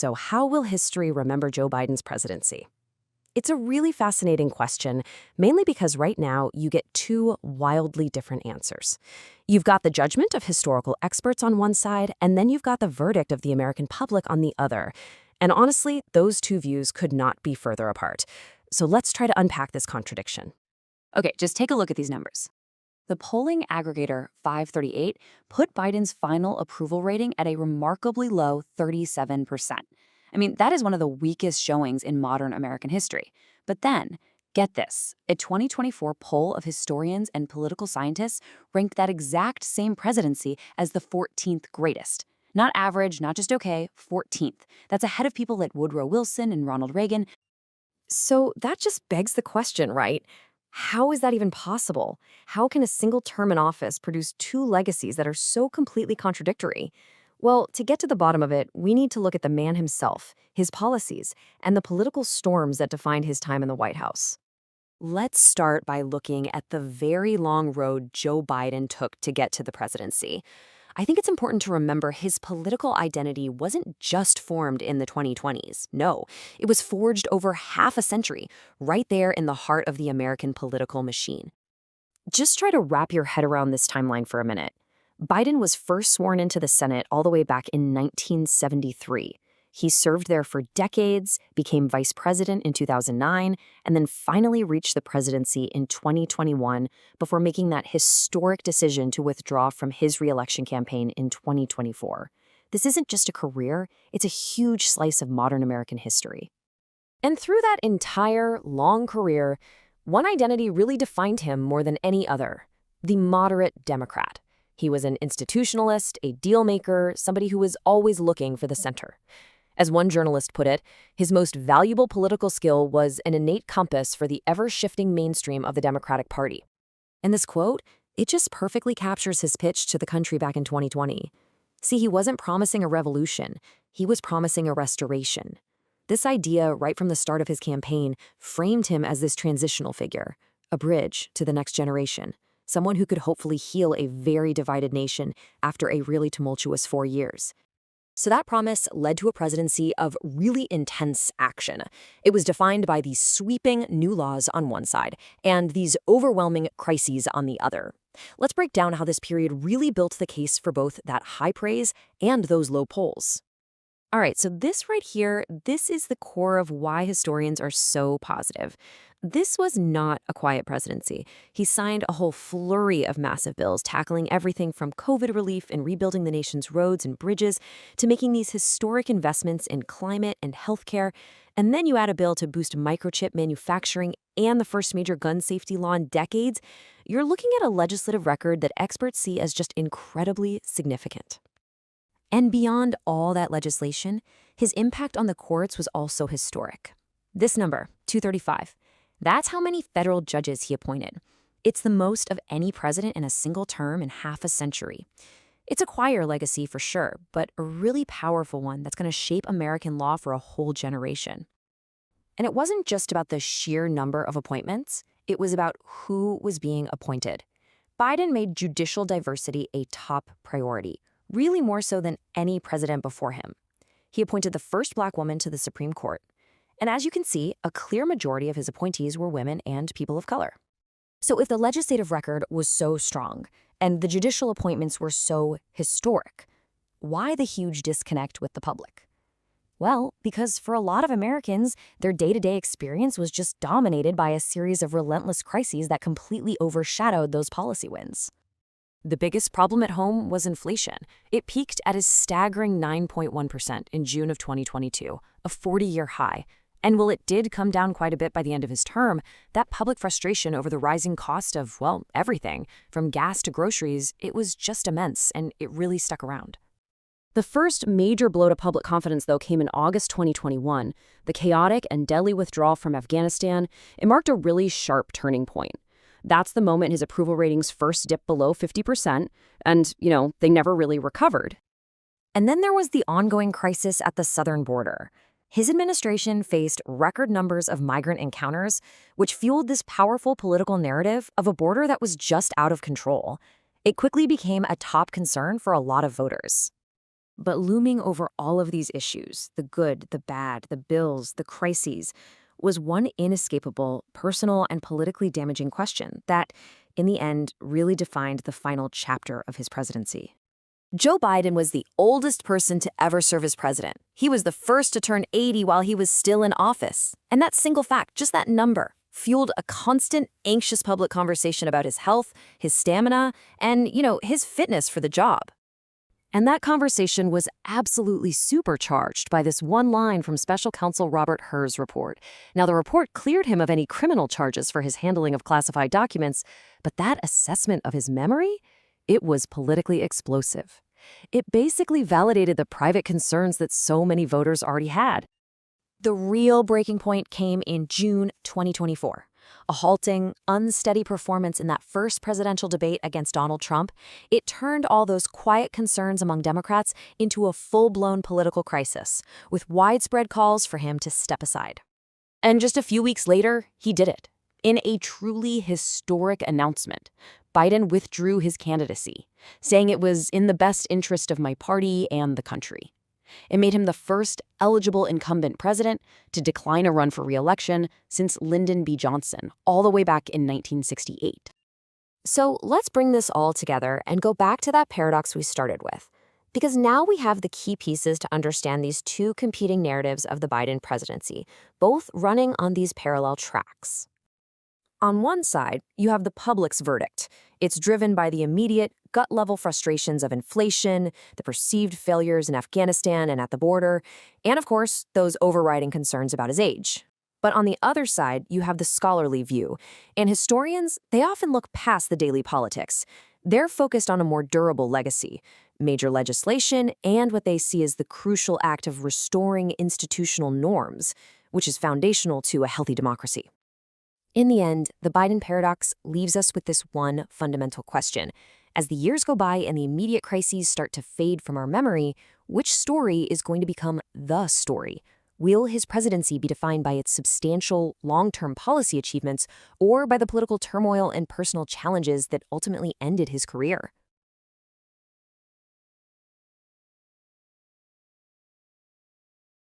So how will history remember Joe Biden's presidency? It's a really fascinating question, mainly because right now you get two wildly different answers. You've got the judgment of historical experts on one side, and then you've got the verdict of the American public on the other. And honestly, those two views could not be further apart. So let's try to unpack this contradiction. Okay, just take a look at these numbers. The polling aggregator 538 put Biden's final approval rating at a remarkably low 37%. I mean, that is one of the weakest showings in modern American history. But then, get this, a 2024 poll of historians and political scientists ranked that exact same presidency as the 14th greatest. Not average, not just okay, 14th. That's ahead of people like Woodrow Wilson and Ronald Reagan. So that just begs the question, right? How is that even possible? How can a single term in office produce two legacies that are so completely contradictory? Well, to get to the bottom of it, we need to look at the man himself, his policies, and the political storms that defined his time in the White House. Let's start by looking at the very long road Joe Biden took to get to the presidency. I think it's important to remember his political identity wasn't just formed in the 2020s. No, it was forged over half a century, right there in the heart of the American political machine. Just try to wrap your head around this timeline for a minute. Biden was first sworn into the Senate all the way back in 1973. He served there for decades, became vice president in 2009, and then finally reached the presidency in 2021 before making that historic decision to withdraw from his re-election campaign in 2024. This isn't just a career, it's a huge slice of modern American history. And through that entire long career, one identity really defined him more than any other: the moderate Democrat. He was an institutionalist, a deal maker, somebody who was always looking for the center. As one journalist put it, his most valuable political skill was an innate compass for the ever-shifting mainstream of the Democratic Party. And this quote, it just perfectly captures his pitch to the country back in 2020. See, he wasn't promising a revolution, he was promising a restoration. This idea, right from the start of his campaign, framed him as this transitional figure, a bridge to the next generation, someone who could hopefully heal a very divided nation after a really tumultuous 4 years. So that promise led to a presidency of really intense action. It was defined by these sweeping new laws on one side and these overwhelming crises on the other. Let's break down how this period really built the case for both that high praise and those low polls. All right, so this right here, this is the core of why historians are so positive. This was not a quiet presidency. He signed a whole flurry of massive bills tackling everything from COVID relief and rebuilding the nation's roads and bridges to making these historic investments in climate and healthcare. And then you add a bill to boost microchip manufacturing and the first major gun safety law in decades. You're looking at a legislative record that experts see as just incredibly significant. And beyond all that legislation, his impact on the courts was also historic. This number, 235, that's how many federal judges he appointed. It's the most of any president in a single term in half a century. It's a choir legacy for sure, but a really powerful one that's going to shape American law for a whole generation. And it wasn't just about the sheer number of appointments, it was about who was being appointed. Biden made judicial diversity a top priority, really more so than any president before him. He appointed the first Black woman to the Supreme Court. And as you can see, a clear majority of his appointees were women and people of color. So if the legislative record was so strong and the judicial appointments were so historic, why the huge disconnect with the public? Well, because for a lot of Americans, their day-to-day experience was just dominated by a series of relentless crises that completely overshadowed those policy wins. The biggest problem at home was inflation. It peaked at a staggering 9.1% in June of 2022, a 40-year high. And while it did come down quite a bit by the end of his term, that public frustration over the rising cost of, well, everything, from gas to groceries, it was just immense, and it really stuck around. The first major blow to public confidence, though, came in August 2021. The chaotic and deadly withdrawal from Afghanistan, it marked a really sharp turning point. That's the moment his approval ratings first dipped below 50%, and, they never really recovered. And then there was the ongoing crisis at the southern border. His administration faced record numbers of migrant encounters, which fueled this powerful political narrative of a border that was just out of control. It quickly became a top concern for a lot of voters. But looming over all of these issues, the good, the bad, the bills, the crises, was one inescapable, personal, and politically damaging question that, in the end, really defined the final chapter of his presidency. Joe Biden was the oldest person to ever serve as president. He was the first to turn 80 while he was still in office. And that single fact, just that number, fueled a constant, anxious public conversation about his health, his stamina, and, his fitness for the job. And that conversation was absolutely supercharged by this one line from Special Counsel Robert Hur's report. Now, the report cleared him of any criminal charges for his handling of classified documents, but that assessment of his memory? It was politically explosive. It basically validated the private concerns that so many voters already had. The real breaking point came in June 2024. A halting, unsteady performance in that first presidential debate against Donald Trump, it turned all those quiet concerns among Democrats into a full-blown political crisis, with widespread calls for him to step aside. And just a few weeks later, he did it. In a truly historic announcement, Biden withdrew his candidacy, saying it was in the best interest of my party and the country. It made him the first eligible incumbent president to decline a run for re-election since Lyndon B. Johnson, all the way back in 1968. So let's bring this all together and go back to that paradox we started with, because now we have the key pieces to understand these two competing narratives of the Biden presidency, both running on these parallel tracks. On one side, you have the public's verdict. It's driven by the immediate, gut-level frustrations of inflation, the perceived failures in Afghanistan and at the border, and of course, those overriding concerns about his age. But on the other side, you have the scholarly view, and historians, they often look past the daily politics. They're focused on a more durable legacy, major legislation, and what they see as the crucial act of restoring institutional norms, which is foundational to a healthy democracy. In the end, the Biden paradox leaves us with this one fundamental question. As the years go by and the immediate crises start to fade from our memory, which story is going to become the story? Will his presidency be defined by its substantial, long-term policy achievements or by the political turmoil and personal challenges that ultimately ended his career?